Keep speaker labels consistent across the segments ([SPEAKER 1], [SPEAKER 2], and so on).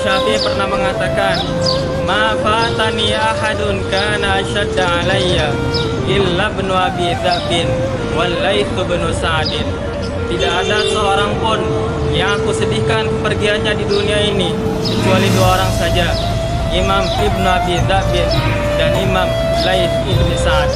[SPEAKER 1] Syafi'i pernah mengatakan, "Ma fatani ahadun kana ashadda alayya illa ibnu Abi Dzabin wal Laits bin Sa'din." Tidak ada seorang pun yang aku sedihkan kepergiannya di dunia ini kecuali dua orang saja, Imam Ibnu Abi Dzabin dan Imam Laits bin Sa'd.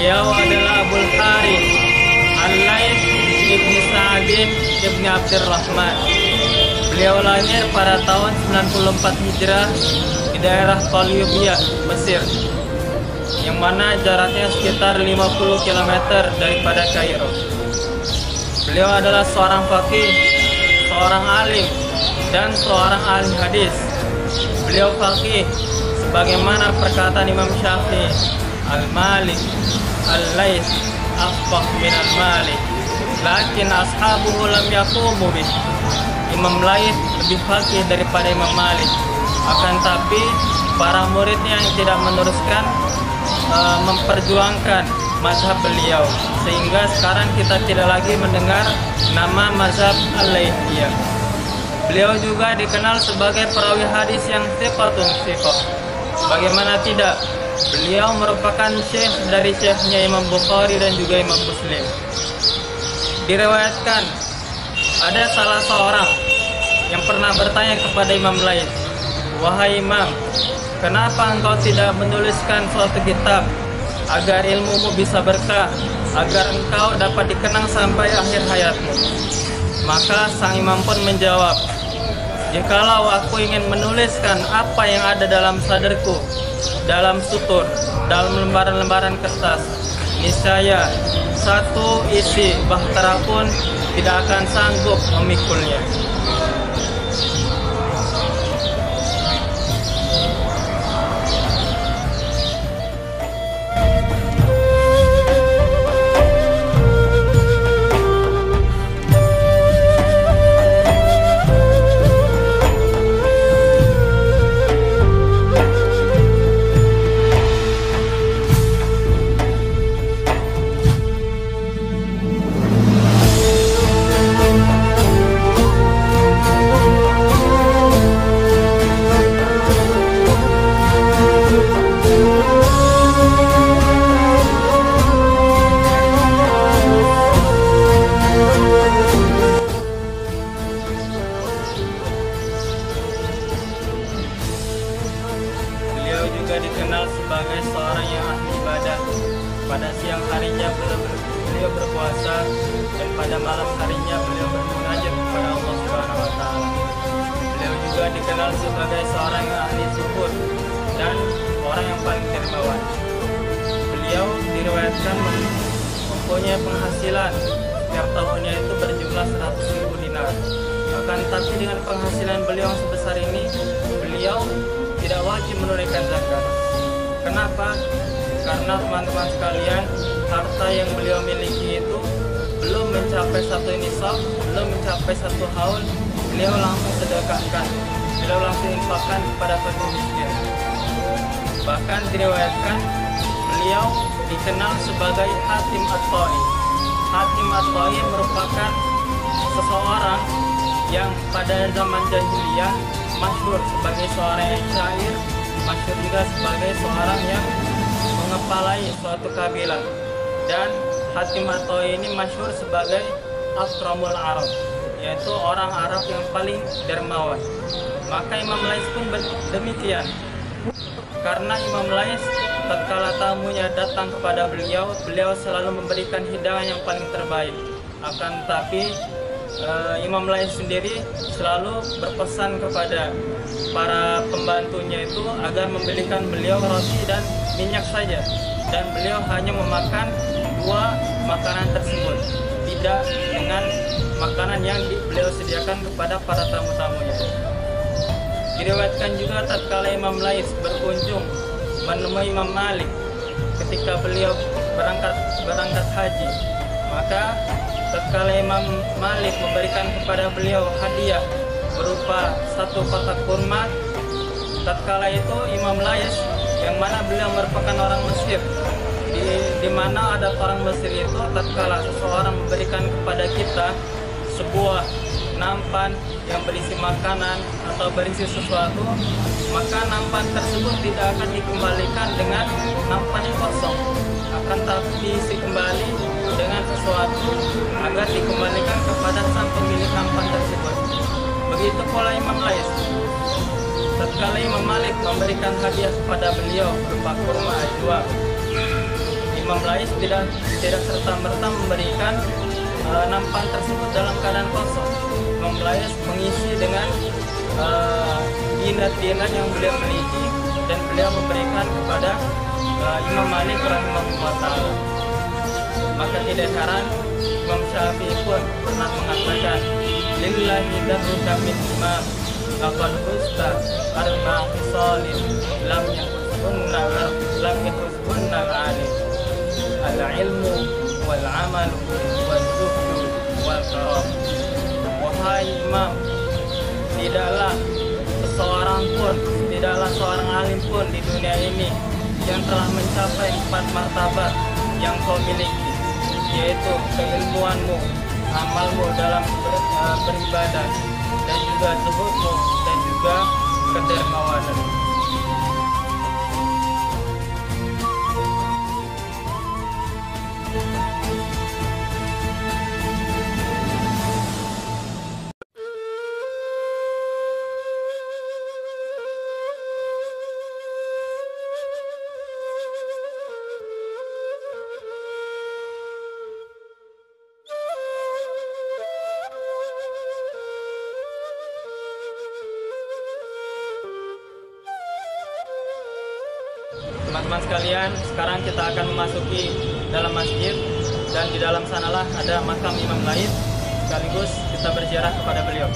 [SPEAKER 2] Beliau adalah Abul Harith Al-Laits ibni Sa'din ibni Abdurrahman. Beliau lahir pada tahun 94 Hijrah di daerah Qalyubiyah, Mesir, yang mana jaraknya sekitar 50 km daripada Kairo. Beliau adalah seorang faqih, seorang alim, dan seorang ahli hadis. Beliau faqih sebagaimana perkataan Imam Syafi'i, Al-Malik Al-Laits afqah min al-Malik, lakin ashabuhu lam yaqumu bih. Imam Laits lebih faqih daripada Imam Malik, akan tapi para muridnya yang tidak meneruskan memperjuangkan mazhab beliau, sehingga sekarang kita tidak lagi mendengar nama mazhab Al-Laitsiyah.
[SPEAKER 1] Beliau juga dikenal sebagai perawi hadis yang thiqatun thiqah. Bagaimana tidak? Beliau merupakan syekh dari syekhnya Imam Bukhari dan juga Imam Muslim. Diriwayatkan ada salah seorang yang pernah bertanya kepada Imam Laits, "Wahai Imam, kenapa engkau tidak menuliskan suatu kitab agar ilmumu bisa berkah, agar engkau dapat dikenang sampai akhir hayatmu?" Maka sang imam pun menjawab, "Jikalau aku ingin menuliskan apa yang ada dalam sadarku, dalam sutur, dalam lembaran-lembaran kertas, niscaya satu isi bahtera pun tidak akan sanggup memikulnya." Beliau juga dikenal sebagai seorang yang ahli ibadah. Pada siang harinya beliau berpuasa, dan pada malam harinya beliau bermunajat kepada Allah Subhanahu wa taala. Beliau juga dikenal sebagai seorang yang ahli zuhud dan orang yang paling dermawan. Beliau diriwayatkan mempunyai penghasilan setiap tahunnya itu berjumlah 100.000 dinar. Akan tetapi dengan penghasilan beliau yang sebesar ini, beliau tidak wajib menunaikan zakat. Kenapa? Karena teman-teman sekalian, harta yang beliau miliki itu belum mencapai satu nisab, belum mencapai satu haul, beliau langsung sedekahkan, beliau langsung infakkan kepada fakir miskin. Bahkan diriwayatkan beliau dikenal sebagai Hatim At-Ta'i. Hatim At-Ta'i merupakan seseorang yang pada zaman jahiliyah masyhur sebagai seorang yang syair, masyhur juga sebagai seorang yang mengepalai suatu kabilah. Dan Hatim At-Ta'i ini masyhur sebagai Akramul Arab, yaitu orang Arab yang paling dermawan. Maka Imam Laits pun demikian. Karena Imam Laits tatkala tamunya datang kepada beliau, beliau selalu memberikan hidangan yang paling terbaik. Akan tetapi Imam Laits sendiri selalu berpesan kepada para pembantunya itu agar membelikan beliau roti dan minyak saja, dan beliau hanya memakan dua makanan tersebut, tidak dengan makanan yang beliau sediakan kepada para tamu-tamunya. Diriwayatkan juga tatkala Imam Laits berkunjung menemui Imam Malik ketika beliau berangkat haji, maka tatkala Imam Malik memberikan kepada beliau hadiah berupa satu kotak kurma, tatkala itu Imam Laits yang mana beliau merupakan orang Mesir, di mana ada orang Mesir itu tatkala seseorang memberikan kepada kita sebuah nampan yang berisi makanan atau berisi sesuatu, maka nampan tersebut tidak akan dikembalikan dengan nampan yang kosong, akan tapi diisi kembali dengan sesuatu agar dikembalikan kepada sang pemilik nampan tersebut. Begitu pula Imam Laits. Tatkala Imam Malik memberikan hadiah kepada beliau berupa kurma ajwa, Imam Laits tidak serta-merta memberikan nampan tersebut dalam keadaan kosong. Imam Laits mengisi dengan dinar-dinar yang beliau miliki, dan beliau memberikan kepada Imam Malik rahimahullah ta'ala. Maka tidak heran Imam Syafi'i pun pernah mengatakan, "Lillahi darruka min imam laqad husta arba'a khisalin lam yakhuzhunna al-alim al-ilmu wal amalu wal zuhdu wal karam." Wahai imam, tidaklah seorang alim pun di dunia ini yang telah mencapai 4 martabat yang kau miliki, yaitu keilmuanmu, amalmu dalam beribadah, dan juga tubuhmu dan juga kedermawanan. Teman-teman sekalian, sekarang kita akan memasuki dalam masjid dan di dalam sanalah ada makam Imam Laith, sekaligus kita berziarah kepada beliau.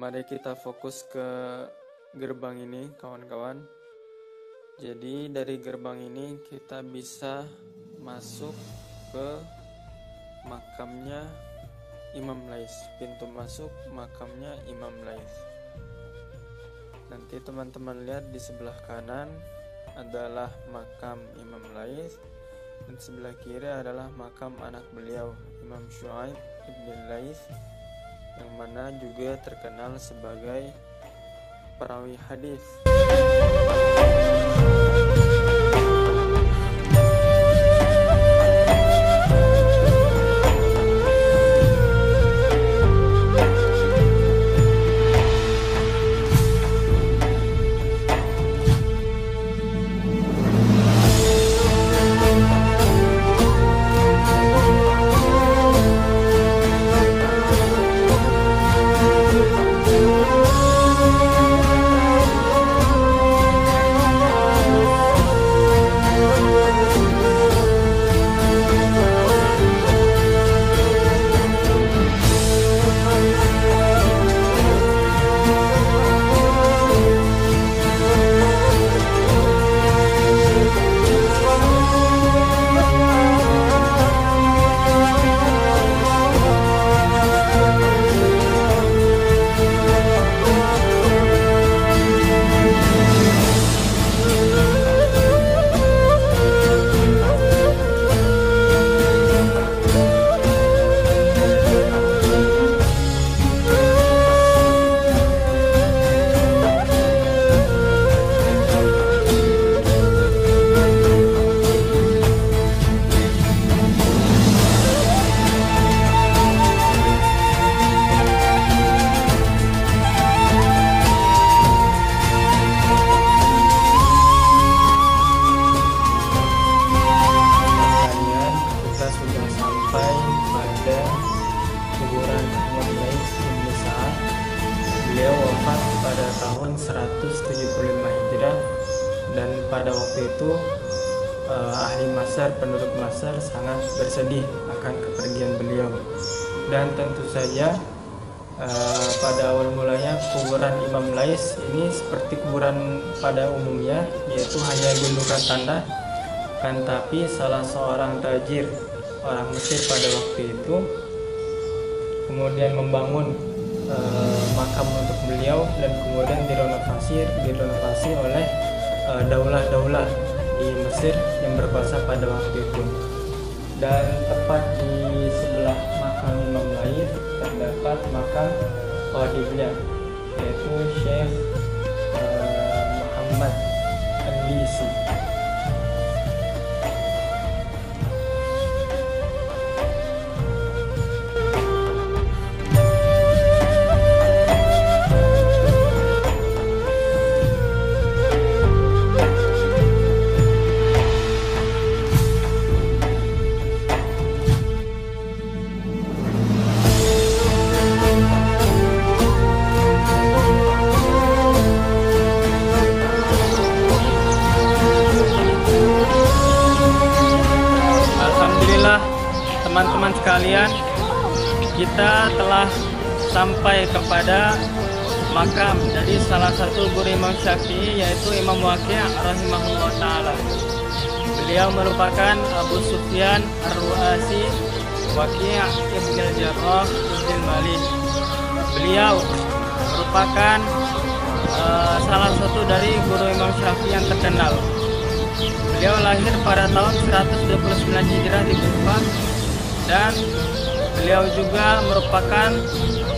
[SPEAKER 1] mari kita fokus ke gerbang ini kawan-kawan. Jadi dari gerbang ini kita bisa masuk ke makamnya Imam Lais, pintu masuk makamnya Imam Lais. Nanti teman-teman lihat di sebelah kanan adalah makam Imam Lais, dan sebelah kiri adalah makam anak beliau, Imam Syuaib ibn Lais, yang mana juga terkenal sebagai perawi hadis. Beliau wafat pada tahun 175 Hijrah, dan pada waktu itu ahli Masar, penduduk Masar sangat bersedih akan kepergian beliau. Dan tentu saja pada awal mulanya kuburan Imam Lais ini seperti kuburan pada umumnya, yaitu hanya gundukan tanah, kan tapi salah seorang tajir orang Mesir pada waktu itu kemudian membangun makam untuk beliau, dan kemudian direnovasi oleh daulah-daulah di Mesir yang berkuasa pada waktu itu. Dan tepat di sebelah makam Imam Lais terdapat makam khalifahnya, yaitu Syekh Muhammad Al-Lisi. Teman-teman sekalian, kita telah sampai kepada makam dari salah satu guru Imam Syafi'i, yaitu Imam Waqi' rahimahullah ta'ala. Beliau merupakan Abu Sufyan Ar-Ru'asi Waqi' ibn al-Jarrah ibn Malik. Beliau merupakan salah satu dari guru Imam Syafi'i yang terkenal. Beliau lahir pada tahun 129 Hijrah di Kufah, dan beliau juga merupakan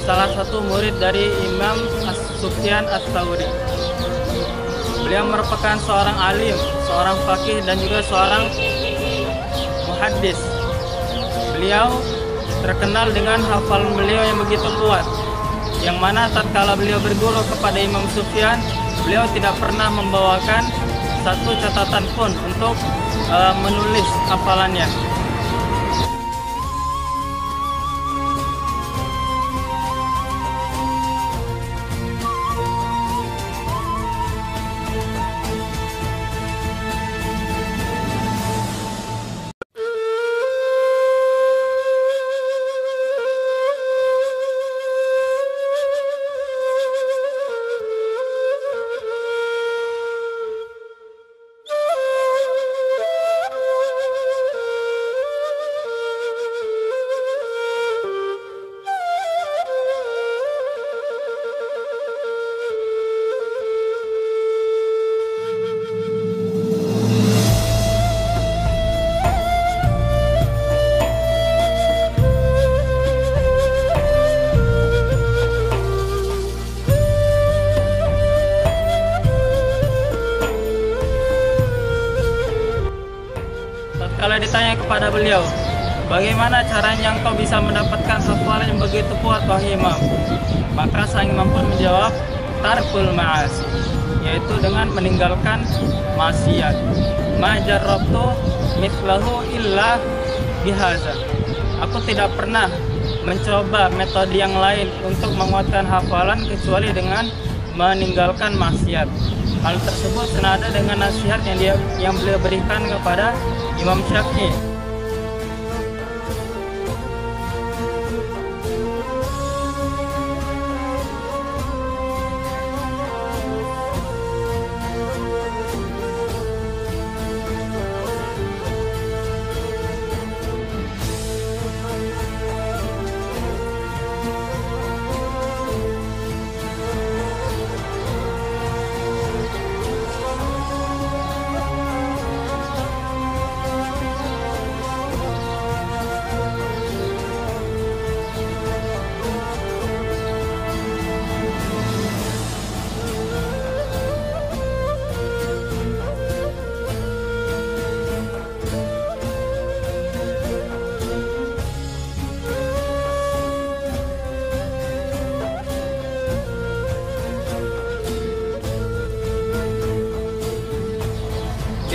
[SPEAKER 1] salah satu murid dari Imam Sufyan Ats-Tsauri. Beliau merupakan seorang alim, seorang faqih, dan juga seorang muhaddis. Beliau terkenal dengan hafalan beliau yang begitu kuat, yang mana tatkala beliau berguru kepada Imam Sufyan, beliau tidak pernah membawakan satu catatan pun untuk menulis hafalannya. kepada beliau, "Bagaimana caranya engkau bisa mendapatkan hafalan yang begitu kuat, wahai Imam?" Maka sang imam pun menjawab, "Tarkul ma'asi," yaitu dengan meninggalkan maksiat. "Ma jarrabtu mithlahu illa bihaza." Aku tidak pernah mencoba metode yang lain untuk menguatkan hafalan kecuali dengan meninggalkan maksiat. Hal tersebut senada dengan nasihat yang beliau berikan kepada Imam Syafi'i.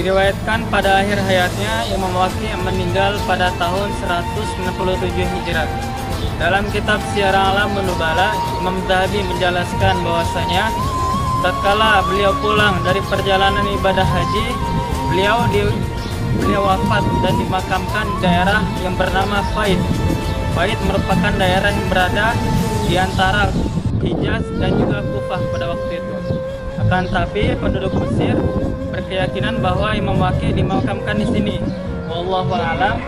[SPEAKER 1] Diriwayatkan pada akhir hayatnya Imam Waqi' meninggal pada tahun 167 Hijrah. Dalam kitab Syiar A'lamun Nubala, Imam Zahabi menjelaskan bahwasanya tatkala beliau pulang dari perjalanan ibadah haji, beliau wafat dan dimakamkan di daerah yang bernama Faid. Faid merupakan daerah yang berada di antara Hijaz dan juga Kufah pada waktu itu. Akan tapi penduduk Mesir berkeyakinan bahwa Imam Waqi' dimakamkan di sini. Wallahu a'lam.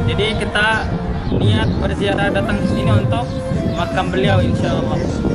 [SPEAKER 1] Jadi kita niat berziarah datang ke sini untuk makam beliau insyaallah.